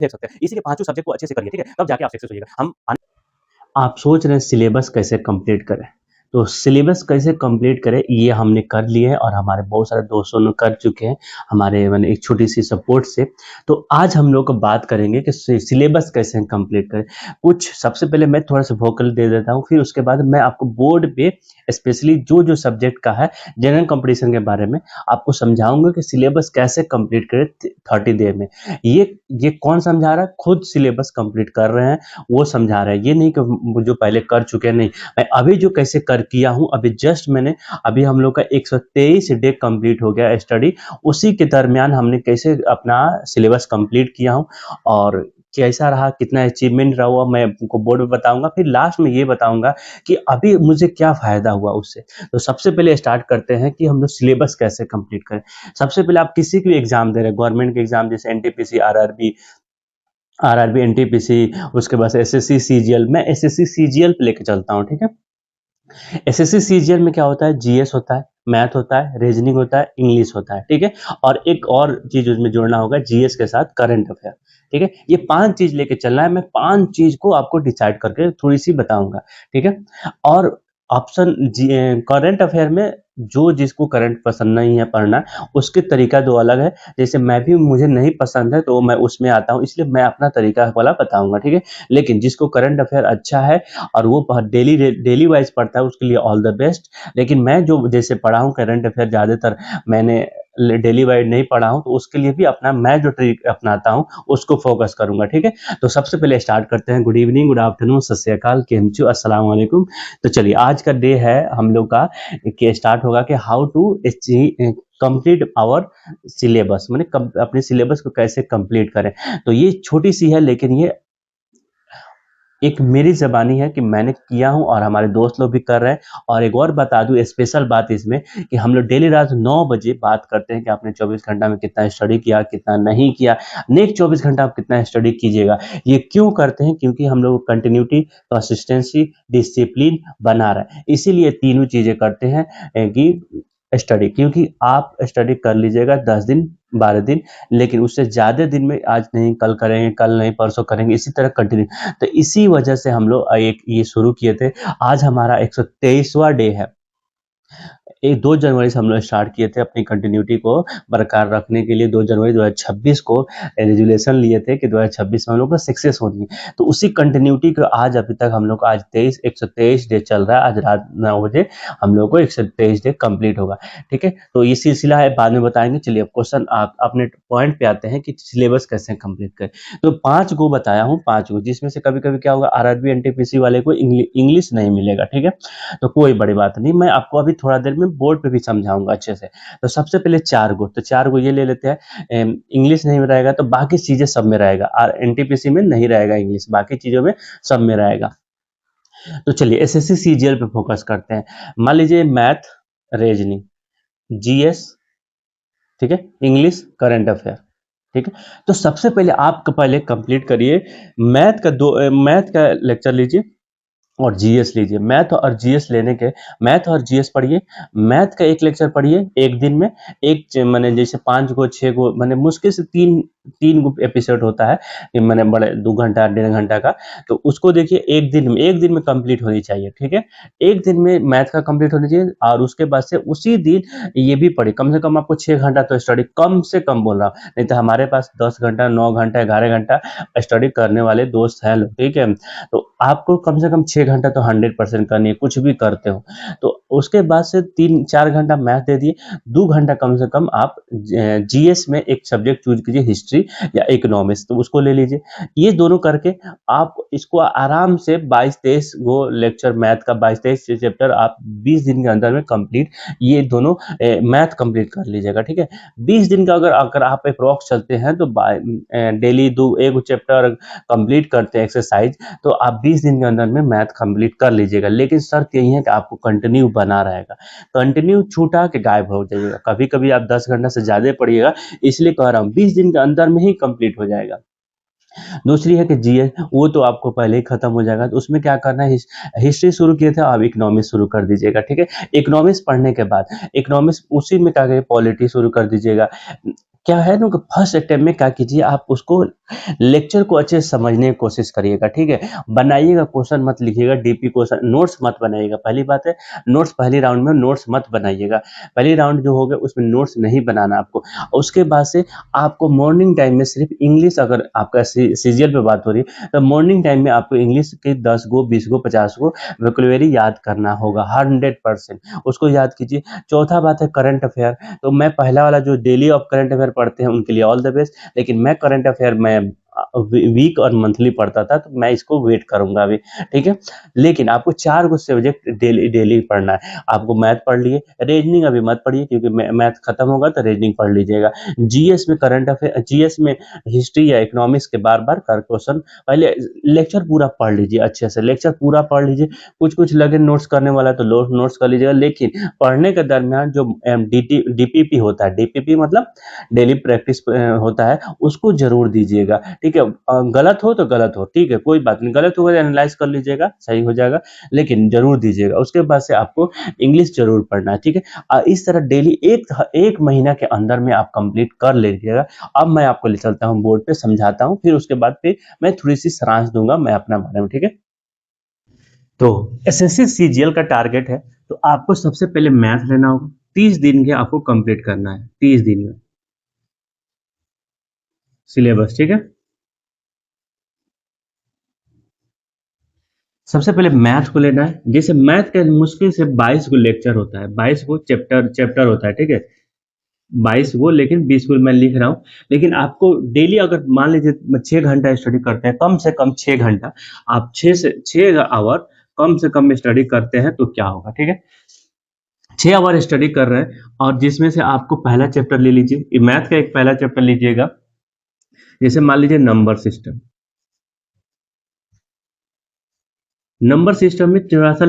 देख सकते हैं। इसी के पाँचों सब्जेक्ट को अच्छे से करिए, ठीक है? तब जाके आप सक्सेस होइएगा। आप सोच रहे हैं सिलेबस कैसे कंप्लीट करें, तो सिलेबस कैसे कंप्लीट करें ये हमने कर लिए है और हमारे बहुत सारे दोस्तों ने कर चुके हैं हमारे एक छोटी सी सपोर्ट से। तो आज हम लोग बात करेंगे कि सिलेबस कैसे कंप्लीट करें। कुछ सबसे पहले मैं थोड़ा सा वोकल दे देता हूँ, फिर उसके बाद मैं आपको बोर्ड पे स्पेशली जो जो सब्जेक्ट का है जनरल कंपटीशन के बारे में आपको समझाऊंगा कि सिलेबस कैसे कंप्लीट करें 30 डे में। ये कौन समझा रहा है? खुद सिलेबस कंप्लीट कर रहे हैं वो समझा रहे हैं, ये नहीं कि जो पहले कर चुके हैं। नहीं, मैं अभी जो कैसे कर किया हूँ, अभी जस्ट मैंने अभी हम लोग का 123 डे कंप्लीट हो गया स्टडी, उसी के दरमियान हमने कैसे अपना सिलेबस कंप्लीट किया हूँ और कैसा रहा, कितना अचीवमेंट रहा हुआ मैं आपको बोर्ड में बताऊंगा। फिर लास्ट में ये बताऊंगा कि अभी मुझे क्या फायदा हुआ उससे। तो सबसे पहले स्टार्ट करते हैं कि हम लोग सिलेबस कैसे कंप्लीट करें। सबसे पहले आप किसी भी एग्जाम दे रहे हैं, गवर्नमेंट के एग्जाम जैसे एनटीपीसी, आरआरबी, एनटीपीसी, उसके बाद एसएससी, सीजीएल। मैं एसएससी सीजीएल पे लेके चलता हूँ, ठीक है? एसएससी सीजीएल में क्या होता है? जीएस होता है, मैथ होता है, रीजनिंग होता है, इंग्लिश होता है, ठीक है? और एक और चीज उसमें जोड़ना होगा जीएस के साथ करंट अफेयर, ठीक है? ये 5 चीज लेके चलना है। मैं 5 चीज को आपको डिसाइड करके थोड़ी सी बताऊंगा, ठीक है? और ऑप्शन करंट अफेयर में जो जिसको करंट पसंद नहीं है पढ़ना, उसके तरीका दो अलग है। जैसे मैं भी, मुझे नहीं पसंद है तो मैं उसमें आता हूँ, इसलिए मैं अपना तरीका वाला बताऊंगा, ठीक है? लेकिन जिसको करंट अफेयर अच्छा है और वो डेली डेली वाइज पढ़ता है, उसके लिए ऑल द बेस्ट। लेकिन मैं जो जैसे पढ़ा हूँ करंट अफेयर, ज़्यादातर मैंने डेली वाइज नहीं पढ़ा हूँ, तो उसके लिए भी अपना मैं जो ट्रिक अपनाता हूँ उसको फोकस करूंगा, ठीक है? तो सबसे पहले स्टार्ट करते हैं। गुड इवनिंग, गुड आफ्टरनून, सत श्री अकाल, केमचू, अस्सलाम वालेकुम। तो चलिए आज का डे है हम लोग का कि स्टार्ट होगा कि how to complete our syllabus, मैंने अपने सिलेबस को कैसे कंप्लीट करें। तो ये छोटी सी है, लेकिन ये एक मेरी ज़बानी है कि मैंने किया हूँ और हमारे दोस्त लोग भी कर रहे हैं। और एक और बता दूँ स्पेशल बात इसमें कि हम लोग डेली रात 9 बजे बात करते हैं कि आपने 24 घंटा में कितना स्टडी किया, कितना नहीं किया। नेक्स्ट 24 घंटा आप कितना स्टडी कीजिएगा। ये क्यों करते हैं? क्योंकि हम लोग कंटिन्यूटी, कंसिस्टेंसी, डिसिप्लिन बना रहे हैं, इसीलिए तीनों चीज़ें करते हैं कि स्टडी। क्योंकि आप स्टडी कर लीजिएगा 10 दिन 12 दिन, लेकिन उससे ज़्यादा दिन में आज नहीं कल करेंगे, कल नहीं परसों करेंगे, इसी तरह कंटिन्यू। तो इसी वजह से हम लोग एक ये शुरू किए थे। आज हमारा 123वां डे है। 2 जनवरी से हम लोग स्टार्ट किए थे अपनी कंटिन्यूटी को बरकरार रखने के लिए। 2 जनवरी 2026 को रेजुलेशन लिए थे कि 2026 में हम लोग को सक्सेस होनी है। तो उसी कंटिन्यूटी को आज अभी तक हम लोग आज 123 डे चल रहा है। आज रात 9 बजे हम लोग को 123 डे कंप्लीट होगा, ठीक है? तो ये सिलसिला है, बाद में बताएंगे। चलिए अब क्वेश्चन आप अपने पॉइंट पे आते हैं कि सिलेबस कैसे कंप्लीट करें। तो 5 गो बताया हूँ, 5 गो, जिसमें से कभी कभी क्या होगा, आरआरबी एनटीपीसी वाले को इंग्लिश नहीं मिलेगा, ठीक है? तो कोई बड़ी बात नहीं, मैं आपको अभी थोड़ा देर में बोर्ड पे भी समझाऊंगा अच्छे से। तो सबसे पहले 4 गो, तो 4 गो ये ले लेते हैं। इंग्लिश नहीं रहेगा तो बाकी चीजें सब में रहेगा, और एनटीपीसी में नहीं रहेगा इंग्लिश, बाकी चीजों में सब में रहेगा। तो चलिए एसएससी सीजीएल पे फोकस करते हैं। मान लीजिए मैथ, रीजनिंग, जीएस, ठीक है, इंग्लिश, करंट अफेयर, ठीक है? तो सबसे पहले आप पहले कंप्लीट करिए मैथ का लेक्चर लीजिए और जीएस लीजिए। मैथ और जीएस लेने के, मैथ और जीएस पढ़िए। मैथ का एक लेक्चर पढ़िए एक दिन में। मैंने जैसे 5 गो 6 गो, मैंने मुश्किल से तीन तीन गो एपिसोड होता है कि मैंने बड़े 2 घंटा 1.5 घंटा का, तो उसको देखिए एक दिन में कंप्लीट होनी चाहिए, ठीक है? एक दिन में मैथ का कंप्लीट होनी चाहिए। और उसके बाद से उसी दिन ये भी पढ़िए। कम से कम आपको 6 घंटा तो स्टडी, कम से कम बोल रहा हूँ, नहीं तो हमारे पास 10 घंटा 9 घंटा 11 घंटा स्टडी करने वाले दोस्त हैं लोग, ठीक है? तो आपको कम से कम 6 घंटा तो 100% करनी है, कुछ भी करते हो। तो उसके बाद से 3-4 घंटा मैथ दे दिए, 2 घंटा कम से कम आप जीएस में एक सब्जेक्ट चूज कीजिए, हिस्ट्री या इकोनॉमिक्स, तो उसको ले लीजिए। ये दोनों करके आप इसको आराम से 22-23 गो लेक्चर मैथ का, 22-23 चैप्टर आप 20 दिन के अंदर में कंप्लीट, ये दोनों मैथ कंप्लीट कर लीजिएगा, ठीक है? 20 दिन का अगर आप अप्रॉक्स चलते हैं तो डेली एक चैप्टर कंप्लीट करते हैं एक्सरसाइज, तो आप 20 दिन के अंदर में मैथ कंप्लीट कर लीजिएगा। लेकिन शर्त यही है कि आपको कंटिन्यू बना रहेगा। कंटिन्यू छूटा कि गायब हो जाइएगा। कभी कभी आप 10 घंटा से ज्यादा पढ़िएगा, इसलिए कह रहा हूँ 20 दिन के अंदर में ही कंप्लीट हो जाएगा। दूसरी है कि जीएस, वो तो आपको पहले ही खत्म हो जाएगा। तो उसमें क्या करना है, हिस्ट्री शुरू किए थे, आप इकोनॉमिक्स शुरू कर दीजिएगा, ठीक है? इकोनॉमिक्स पढ़ने के बाद इकोनॉमिक्स उसी में क्या करें, पॉलिटी शुरू कर दीजिएगा। क्या है ना कि फर्स्ट अटेम्प्ट में क्या कीजिए, आप उसको लेक्चर को अच्छे से समझने की कोशिश करिएगा, ठीक है। बनाइएगा, क्वेश्चन मत लिखिएगा, डीपी क्वेश्चन, नोट्स मत बनाइएगा। पहली बात है, नोट्स पहली राउंड में नोट्स मत बनाइएगा। पहली राउंड जो होगा उसमें नोट्स नहीं बनाना आपको। उसके बाद से आपको मॉर्निंग टाइम में सिर्फ इंग्लिश, अगर आपका सीजीएल पे बात हो रही है तो मॉर्निंग टाइम में आपको इंग्लिश के 10 गो 20 गो 50 गो वोकैब्युलरी याद करना होगा 100%, उसको याद कीजिए। चौथा बात है करंट अफेयर। तो मैं पहला वाला जो डेली ऑफ करंट अफेयर पढ़ते हैं उनके लिए ऑल द बेस्ट, लेकिन मैं करंट अफेयर मैं वीक और मंथली पढ़ता था, तो मैं इसको वेट करूंगा अभी, ठीक है। लेकिन आपको 4 गो सब्जेक्ट डेली डेली पढ़ना है। आपको मैथ पढ़ लिए, रीजनिंग अभी मत पढ़िए क्योंकि मैथ खत्म होगा तो रीजनिंग पढ़ लीजिएगा। जीएस में करंट अफेयर, जीएस में हिस्ट्री या इकोनॉमिक्स के बार बार कर क्वेश्चन, पहले लेक्चर पूरा पढ़ लीजिए, अच्छे से लेक्चर पूरा पढ़ लीजिए। कुछ कुछ लगे नोट्स करने वाला तो नोट्स कर लीजिएगा, लेकिन पढ़ने के दरमियान जो डीपीपी होता है, डीपीपी मतलब डेली प्रैक्टिस होता है, उसको जरूर दीजिएगा, ठीक है। गलत हो तो गलत हो, ठीक है, कोई बात नहीं, गलत होगा तो एनालाइज कर लीजिएगा, सही हो जाएगा, लेकिन जरूर दीजिएगा। उसके बाद से आपको इंग्लिश जरूर पढ़ना है, ठीक है। इस तरह डेली एक एक महीना के अंदर में आप कंप्लीट कर लीजिएगा। अब मैं आपको ले चलता हूँ बोर्ड पे, समझाता हूँ, फिर उसके बाद फिर मैं थोड़ी सी सारांश दूंगा मैं अपना बारे में, ठीक है। तो एसएससी सीजीएल का टारगेट है, तो आपको सबसे पहले मैथ लेना होगा, 30 दिन के आपको कंप्लीट करना है, 30 दिन में सिलेबस, ठीक है। सबसे पहले मैथ को लेना है। जैसे मैथ का मुश्किल से 22 गो लेक्चर होता है, 22 गो चैप्टर चैप्टर होता है, ठीक है। 22 गो, लेकिन 20 गो मैं लिख रहा हूँ। लेकिन आपको डेली अगर मान लीजिए 6 घंटा स्टडी करते हैं, कम से कम 6 घंटा, आप 6 आवर कम से कम स्टडी करते हैं तो क्या होगा, ठीक है। 6 आवर स्टडी कर रहे हैं, और जिसमें से आपको पहला चैप्टर ले लीजिए, मैथ का एक पहला चैप्टर लीजिएगा। जैसे मान लीजिए नंबर सिस्टम। नंबर सिस्टम में थोड़ा सा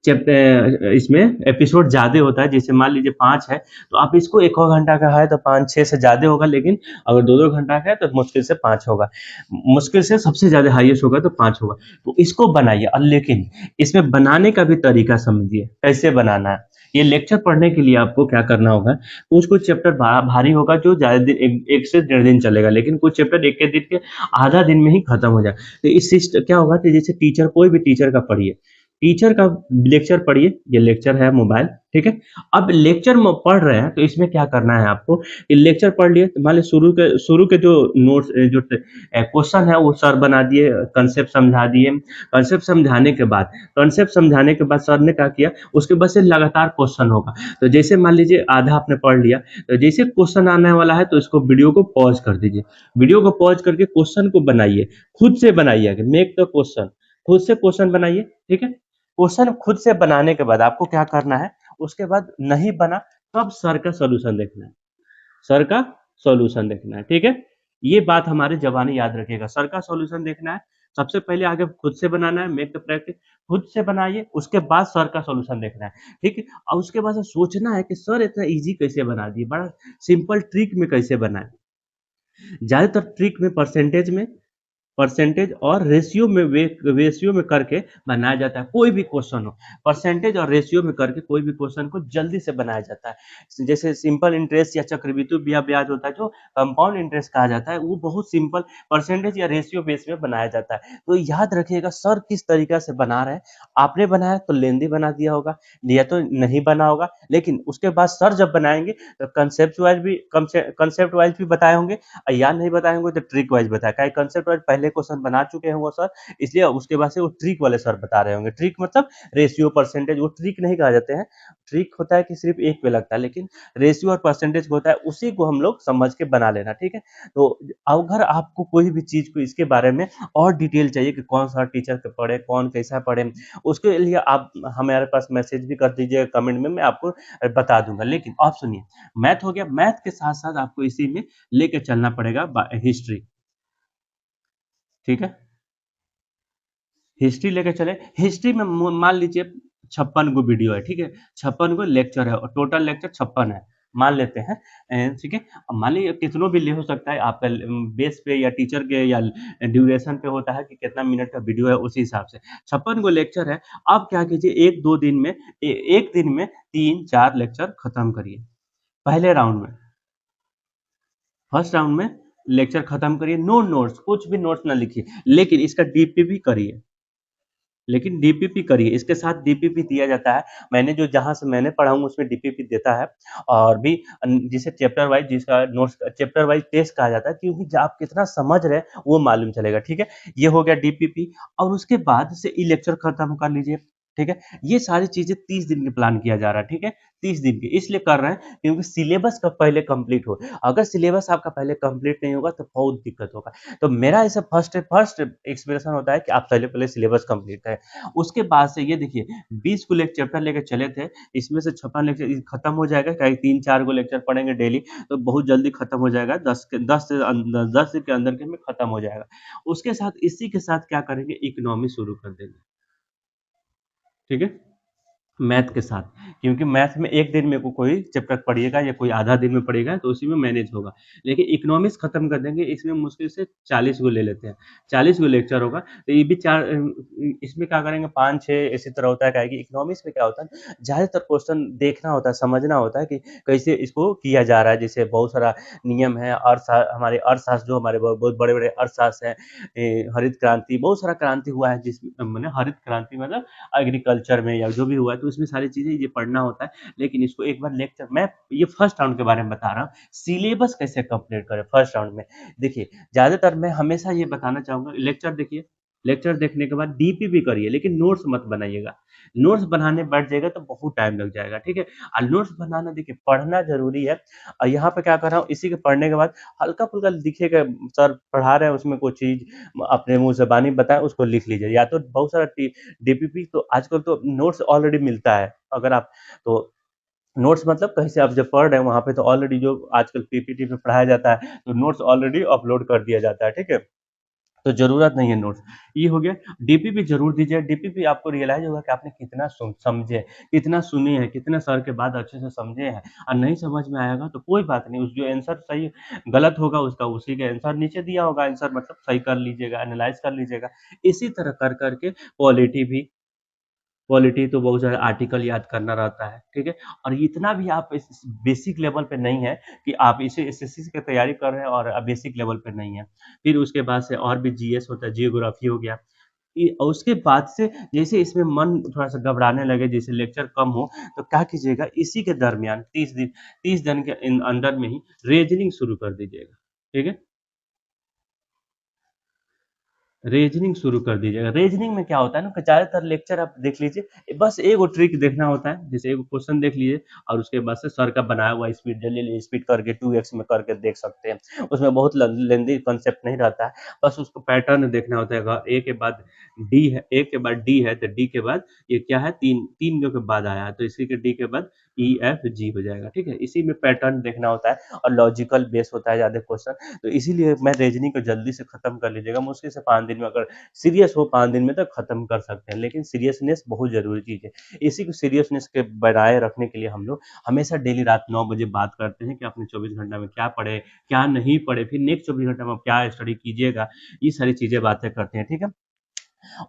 चैप्टर इसमें एपिसोड ज्यादा होता है। जैसे मान लीजिए 5 है, तो आप इसको 1 घंटा का है तो 5 6 से ज्यादा होगा, लेकिन अगर 2 2 घंटा का है तो मुश्किल से 5 होगा, मुश्किल से सबसे ज्यादा हाईएस्ट होगा तो 5 होगा। तो इसको बनाइए, और लेकिन इसमें बनाने का भी तरीका समझिए कैसे बनाना है। ये लेक्चर पढ़ने के लिए आपको क्या करना होगा, कुछ कुछ चैप्टर भारी होगा जो ज्यादा दिन, एक से 1.5 दिन चलेगा, लेकिन कुछ चैप्टर एक के दिन के आधा दिन में ही खत्म हो जाए। तो इस सिस्टम क्या होगा कि जैसे टीचर, कोई भी टीचर का पढ़िए, टीचर का लेक्चर पढ़िए, ये लेक्चर है मोबाइल, ठीक है। अब लेक्चर में पढ़ रहे हैं तो इसमें क्या करना है आपको, ये लेक्चर पढ़ लिए तो मान लीजिए शुरू के जो नोट्स जो क्वेश्चन है वो सर बना दिए, कंसेप्ट समझा दिए। कंसेप्ट समझाने के बाद सर ने क्या किया, उसके बाद से लगातार क्वेश्चन होगा। तो जैसे मान लीजिए आधा आपने पढ़ लिया, तो जैसे क्वेश्चन आने वाला है तो इसको वीडियो को पॉज कर दीजिए, वीडियो को पॉज करके क्वेश्चन को बनाइए, खुद से बनाइए, मेक द क्वेश्चन, खुद से क्वेश्चन बनाइए, ठीक है। क्वेश्चन खुद से बनाने के बाद आपको क्या करना है, उसके बाद नहीं बना तब सर का सॉल्यूशन देखना है, सर का सॉल्यूशन देखना है, ठीक है। ये बात हमारे जवानी याद रखिएगा, सर का सॉल्यूशन देखना है। सबसे पहले आगे खुद से बनाना है, मेक द प्रैक्टिस, खुद से बनाइए, उसके बाद सर का सॉल्यूशन देखना है, ठीक है। और उसके बाद से सोचना है कि सर इतना इजी कैसे बना दिए, बड़ा सिंपल ट्रिक में कैसे बनाए। ज्यादातर ट्रिक में परसेंटेज और रेशियो में करके बनाया जाता है, कोई भी क्वेश्चन हो, परसेंटेज और रेशियो में करके कोई भी क्वेश्चन को जल्दी से बनाया जाता है। जैसे सिंपल इंटरेस्ट या चक्रवृद्धि ब्याज होता है, जो कंपाउंड इंटरेस्ट कहा जाता है, वो बहुत सिंपल परसेंटेज या रेशियो बेस में बनाया जाता है। तो याद रखिएगा सर किस तरीका से बना रहे हैं। आपने बनाया तो लेंदी बना दिया होगा, या तो नहीं बना होगा, लेकिन उसके बाद सर जब बनाएंगे तो कंसेप्ट वाइज भी बताए होंगे, याद नहीं बताए होंगे तो ट्रिक वाइज बताया, क्या कंसेप्ट वाइज पहले क्वेश्चन बना चुके हैं वो सर, इसलिए उसके बाद से वो ट्रिक वाले सर बता रहे होंगे। ट्रिक मतलब रेशियो परसेंटेज, वो ट्रिक नहीं कहा जाते हैं, ट्रिक होता है कि सिर्फ एक पे लगता है, लेकिन रेशियो और परसेंटेज होता है, उसी को हम लोग समझ के बना लेना, ठीक है। तो अगर आपको कोई भी चीज को इसके बारे में और डिटेल चाहिए कि कौन सा टीचर पढ़े, कौन कैसा पढ़े, उसके लिए आप हमारे पास मैसेज भी कर दीजिएगा कमेंट में, मैं आपको बता दूंगा। लेकिन आप सुनिए, मैथ हो गया, मैथ के साथ साथ आपको इसी में लेके चलना पड़ेगा हिस्ट्री, ठीक है। हिस्ट्री लेके चले, हिस्ट्री में मान लीजिए 56 गो वीडियो है, ठीक है, 56 गो लेक्चर है, और टोटल लेक्चर 56 है, मान लेते हैं, ठीक है। अब मान लीजिए कितनों भी ले हो सकता है, आपका बेस पे या टीचर के या ड्यूरेशन पे होता है कि कितना मिनट का वीडियो है, उसी हिसाब से 56 गो लेक्चर है। अब क्या कीजिए, एक दो दिन में एक दिन में 3 4 लेक्चर खत्म करिए पहले राउंड में। फर्स्ट राउंड में लेक्चर खत्म करिए, नो नोट्स, कुछ भी नोट्स ना लिखिए, लेकिन इसका डीपीपी करिए, लेकिन डीपीपी करिए, इसके साथ डीपीपी दिया जाता है। मैंने जो जहाँ से मैंने पढ़ा हूँ उसमें डीपीपी देता है, और भी जिसे चैप्टर वाइज, जिसका नोट्स चैप्टर वाइज टेस्ट कहा जाता है, क्योंकि आप कितना समझ रहे हैं वो मालूम चलेगा, ठीक है। ये हो गया डीपीपी, और उसके बाद से ई लेक्चर खत्म कर लीजिए, ठीक है। ये सारी चीजें 30 दिन के प्लान किया जा रहा है, ठीक है। 30 दिन की इसलिए कर रहे हैं क्योंकि सिलेबस का पहले कंप्लीट हो। अगर सिलेबस आपका पहले कंप्लीट नहीं होगा तो बहुत दिक्कत होगा। तो मेरा ऐसा फर्स्ट फर्स्ट एक्सप्रेशन होता है कि आप पहले पहले सिलेबस कंप्लीट करें। उसके बाद से ये देखिए, 20 को लेकर चैप्टर लेकर चले थे, इसमें से 56 लेक्चर खत्म हो जाएगा, क्या 3-4 गो लेक्चर पढ़ेंगे डेली, तो बहुत जल्दी खत्म हो जाएगा, 10 के अंदर के में खत्म हो जाएगा। उसके साथ इसी के साथ क्या करेंगे, इकोनॉमी शुरू कर देंगे, ठीक है। मैथ के साथ, क्योंकि मैथ में एक दिन में कोई चैप्टर पढ़िएगा या कोई आधा दिन में पढ़ेगा तो उसी में मैनेज होगा, लेकिन इकोनॉमिक्स खत्म कर देंगे, इसमें मुश्किल से 40 गो ले लेते हैं, 40 गो लेक्चर होगा, तो ये भी चार, इसमें क्या करेंगे 5-6 इसी तरह होता है, क्या है कि इकोनॉमिक्स में क्या होता है, ज़्यादातर क्वेश्चन देखना होता है, समझना होता है कि कैसे इसको किया जा रहा है, जैसे बहुत सारा नियम है, हमारे अर्थशास्त्र, जो हमारे बहुत बड़े बड़े अर्थशास्त्र हैं, हरित क्रांति, बहुत सारा क्रांति हुआ है, जिस मैंने हरित क्रांति मतलब एग्रीकल्चर में या जो भी हुआ है, तो इसमें सारी चीज़ें ये पढ़ना होता है, लेकिन इसको एक बार लेक्चर, मैं ये फर्स्ट राउंड के बारे में बता रहा हूँ, सिलेबस कैसे कंप्लीट करें फर्स्ट राउंड में। देखिए, ज़्यादातर मैं हमेशा ये बताना चाहूँगा, लेक्चर देखिए, लेक्चर देखने के बाद डीपीपी करिए, लेकिन नोट्स मत बनाइएगा, नोट्स बनाने बैठ जाएगा तो बहुत टाइम लग जाएगा, ठीक है। और नोट्स बनाना, देखिए पढ़ना जरूरी है, और यहाँ पे क्या कर रहा हूँ, इसी के पढ़ने के बाद हल्का फुल्का दिखेगा, सर पढ़ा रहे हैं उसमें कोई चीज अपने मुंह जबानी बताए उसको लिख लीजिए, या तो बहुत सारा डीपीपी, तो आजकल तो नोट्स ऑलरेडी मिलता है, अगर आप, तो नोट्स मतलब कहीं से आप जब पढ़ रहे हैं वहां पे तो ऑलरेडी जो आजकल पीपीटी पे पढ़ाया जाता है, तो नोट्स ऑलरेडी अपलोड कर दिया जाता है, ठीक है। तो जरूरत नहीं है नोट्स, ये हो गया। डीपीपी जरूर दीजिए, डीपीपी आपको रियलाइज होगा कि आपने कितना समझे, कितना सुने हैं, कितने सर के बाद अच्छे से समझे हैं, और नहीं समझ में आएगा तो कोई बात नहीं, उस जो आंसर सही गलत होगा उसका उसी के आंसर नीचे दिया होगा, आंसर मतलब सही कर लीजिएगा, एनालाइज कर लीजिएगा। इसी तरह कर करके पॉलिटी भी, पॉलिटी तो बहुत सारे आर्टिकल याद करना रहता है, ठीक है। और इतना भी आप इस बेसिक लेवल पे नहीं है कि आप इसे एसएससी की तैयारी कर रहे हैं और बेसिक लेवल पे नहीं है। फिर उसके बाद से और भी जीएस होता है, जियोग्राफी हो गया, और उसके बाद से जैसे इसमें मन थोड़ा सा घबराने लगे, जैसे लेक्चर कम हो, तो क्या कीजिएगा, इसी के दरमियान 30 दिन के अंदर में ही रीजनिंग शुरू कर दीजिएगा, ठीक है। रीजनिंग शुरू कर दीजिएगा। रीजनिंग में क्या होता है ना कि ज़्यादातर लेक्चर आप देख लीजिए, बस एक वो ट्रिक देखना होता है, जैसे एक क्वेश्चन देख लीजिए और उसके बाद से सर का बनाया हुआ स्पीड, जल्दी स्पीड करके 2x में करके देख सकते हैं, उसमें बहुत लेंदी कंसेप्ट नहीं रहता है, बस उसको पैटर्न देखना होता है। अगर ए के बाद डी है, ए के बाद डी है, तो डी के बाद ये क्या है, तीन तीन के बाद आया है, तो इसी के डी के बाद ई एफ जी हो जाएगा, ठीक है। इसी में पैटर्न देखना होता है और लॉजिकल बेस होता है ज़्यादा क्वेश्चन, तो इसीलिए मैं रीजनिंग को जल्दी से खत्म कर लीजिएगा, मुश्किल से 5 दिन में, अगर सीरियस हो 5 दिन में तो खत्म कर सकते हैं, लेकिन सीरियसनेस बहुत जरूरी चीज है। इसी को सीरियसनेस के बनाए रखने के लिए हम लोग हमेशा डेली रात 9 बजे बात करते हैं कि अपने 24 घंटा में क्या पढ़े, क्या नहीं पढ़े, फिर नेक्स्ट 24 घंटा में आप क्या स्टडी कीजिएगा, ये सारी चीजें बातें करते हैं, ठीक है।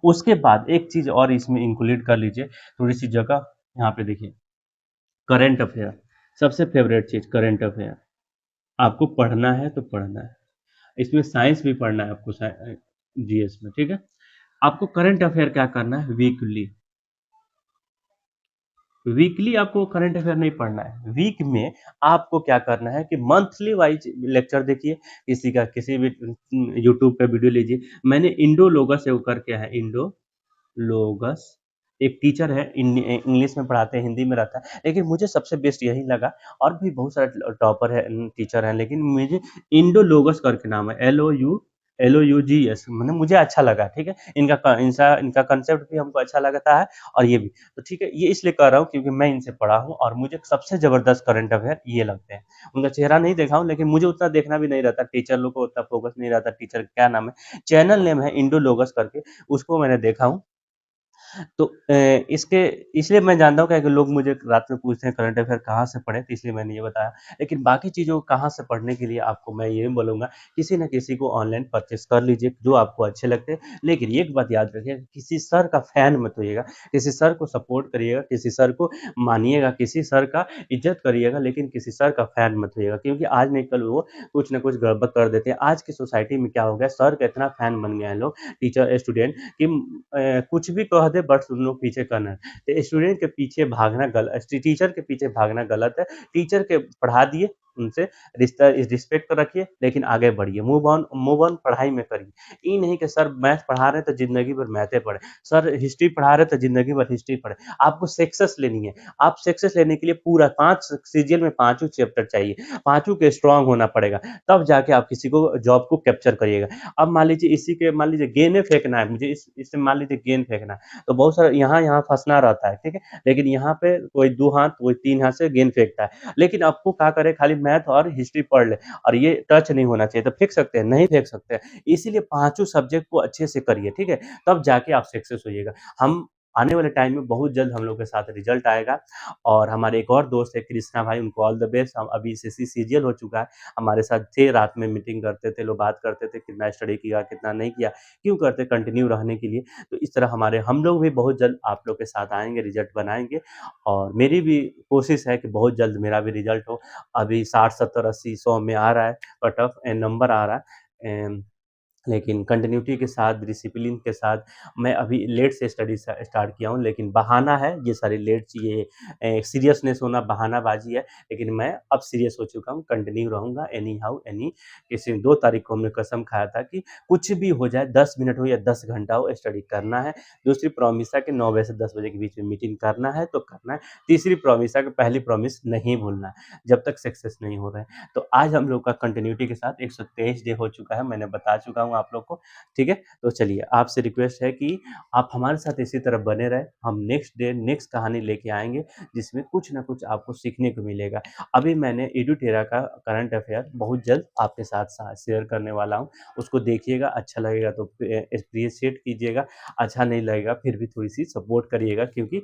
उसके बाद एक चीज और इसमें इंक्लूड कर लीजिए, थोड़ी सी जगह, यहाँ पे देखिए, करंट अफेयर, सबसे फेवरेट चीज करंट अफेयर, आपको पढ़ना है तो पढ़ना है, इसमें साइंस भी पढ़ना है आपको, जीएस में, ठीक है। आपको करंट अफेयर क्या करना है, वीकली, वीकली आपको करंट अफेयर नहीं पढ़ना है, वीक में आपको क्या करना है कि मंथली वाइज लेक्चर देखिए, किसी का किसी भी यूट्यूब पे वीडियो लीजिए। मैंने इंडो लोगस से करके है, इंडो लोगस, एक टीचर है, इंग्लिश में पढ़ाते हैं, हिंदी में रहता है, लेकिन मुझे सबसे बेस्ट यही लगा, और भी बहुत सारे टॉपर है, टीचर हैं, लेकिन मुझे इंडो लोगस करके नाम है, LOUGS, मतलब मुझे अच्छा लगा, ठीक है। इनका कंसेप्ट भी हमको अच्छा लगता है, और ये भी, तो ठीक है, ये इसलिए कर रहा हूँ क्योंकि मैं इनसे पढ़ा हूँ और मुझे सबसे जबरदस्त करंट अफेयर ये लगते हैं। उनका चेहरा नहीं देखा हूँ, लेकिन मुझे उतना देखना भी नहीं रहता, टीचर लोग को उतना फोकस नहीं रहता, टीचर क्या नाम है, चैनल नेम है इंडो लोगस करके, उसको मैंने देखा हूँ। तो इसके इसलिए मैं जानता हूँ क्या कि लोग मुझे रात में पूछते हैं करंट अफेयर कहाँ से पढ़ें, तो इसलिए मैंने ये बताया। लेकिन बाकी चीज़ों को कहाँ से पढ़ने के लिए आपको मैं ये बोलूँगा, किसी न किसी को ऑनलाइन परचेज़ कर लीजिए, जो आपको अच्छे लगते हैं। लेकिन एक बात याद रखिए, किसी सर का फ़ैन मत होइएगा, किसी सर को सपोर्ट करिएगा, किसी सर को मानिएगा, किसी सर का इज़्ज़त करिएगा, लेकिन किसी सर का फ़ैन मत होइएगा, क्योंकि आज नहीं कल वो कुछ न कुछ गड़बड़ कर देते हैं। आज की सोसाइटी में क्या हो गया, सर का इतना फ़ैन बन गए हैं लोग, टीचर, स्टूडेंट कि कुछ भी कह दे बस उन लोग पीछे करना है। तो स्टूडेंट के पीछे भागना टीचर के पीछे भागना गलत है। टीचर के पढ़ा दिए, उनसे रिश्ता रिस्पेक्ट रखिए, लेकिन आगे बढ़िए, मूव ऑन पढ़ाई में करिए। ये नहीं कि सर मैथ पढ़ा रहे हैं तो जिंदगी भर मैथे पढ़े, सर हिस्ट्री पढ़ा रहे हैं तो जिंदगी भर हिस्ट्री पढ़े। आपको सक्सेस लेनी है, आप सक्सेस लेने के लिए पूरा 5 सीजीएल में पांचों चैप्टर चाहिए, पांचों के स्ट्रांग होना पड़ेगा, तब जाके आप किसी को जॉब को कैप्चर करिएगा। अब मान लीजिए गेंदे फेंकना है मुझे, इससे मान लीजिए गेंद फेंकना है, तो बहुत सारा यहाँ फंसना रहता है, ठीक है। लेकिन यहाँ पे कोई 2 हाथ, कोई 3 हाथ से गेंद फेंकता है, लेकिन आपको क्या करे, खाली मैथ और हिस्ट्री पढ़ ले और ये टच नहीं होना चाहिए, तो फेंक सकते हैं, नहीं फेंक सकते हैं। इसीलिए पांचों सब्जेक्ट को अच्छे से करिए, ठीक है, तब जाके आप सक्सेस होइएगा। हम आने वाले टाइम में बहुत जल्द हम लोग के साथ रिजल्ट आएगा। और हमारे एक और दोस्त है कृष्णा भाई, उनको ऑल द बेस्ट। हम अभी एसएससी सीजीएल हो चुका है, हमारे साथ थे, रात में मीटिंग करते थे, लोग बात करते थे कितना स्टडी किया, कितना नहीं किया, क्यों करते, कंटिन्यू रहने के लिए। तो इस तरह हम लोग भी बहुत जल्द आप लोग के साथ आएँगे, रिजल्ट बनाएँगे। और मेरी भी कोशिश है कि बहुत जल्द मेरा भी रिजल्ट हो। अभी 60, 70, 80, 100 में आ रहा है, कट ऑफ नंबर आ रहा है। लेकिन कंटिन्यूटी के साथ, डिसिप्लिन के साथ मैं अभी लेट से स्टडी स्टार्ट किया हूँ, लेकिन बहाना है ये सारी लेट, ये सीरियसनेस होना बहानाबाजी है। लेकिन मैं अब सीरियस हो चुका हूँ, कंटिन्यू रहूँगा एनी हाउ एनी। किसी 2 तारीख को हमने कसम खाया था कि कुछ भी हो जाए, 10 मिनट हो या 10 घंटा हो, स्टडी करना है। दूसरी प्रॉमिस है कि 9 बजे से 10 बजे के बीच में मीटिंग करना है तो करना है। तीसरी प्रॉमिस है कि पहली प्रॉमिस नहीं भूलना है, जब तक सक्सेस नहीं हो रहे हैं। तो आज हम लोग का कंटिन्यूटी के साथ 123 डे हो चुका है, मैंने बता चुका हूँ आप लोग को, ठीक है। तो चलिए, आपसे रिक्वेस्ट है कि आप हमारे साथ इसी तरह बने रहें। हम नेक्स्ट डे नेक्स्ट कहानी लेके आएंगे, जिसमें कुछ ना कुछ आपको सीखने को मिलेगा। अभी मैंने एडुटेरा का करंट अफेयर बहुत जल्द आपके साथ शेयर करने वाला हूँ, उसको देखिएगा, अच्छा लगेगा तो अप्रिशिएट कीजिएगा, अच्छा नहीं लगेगा फिर भी थोड़ी सी सपोर्ट करिएगा, क्योंकि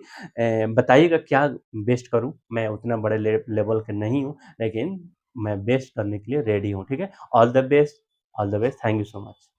बताइएगा क्या बेस्ट करूँ। मैं उतना बड़े लेवल के नहीं हूँ, लेकिन मैं बेस्ट करने के लिए रेडी हूँ, ठीक है। All the best, all the best, thank you so much.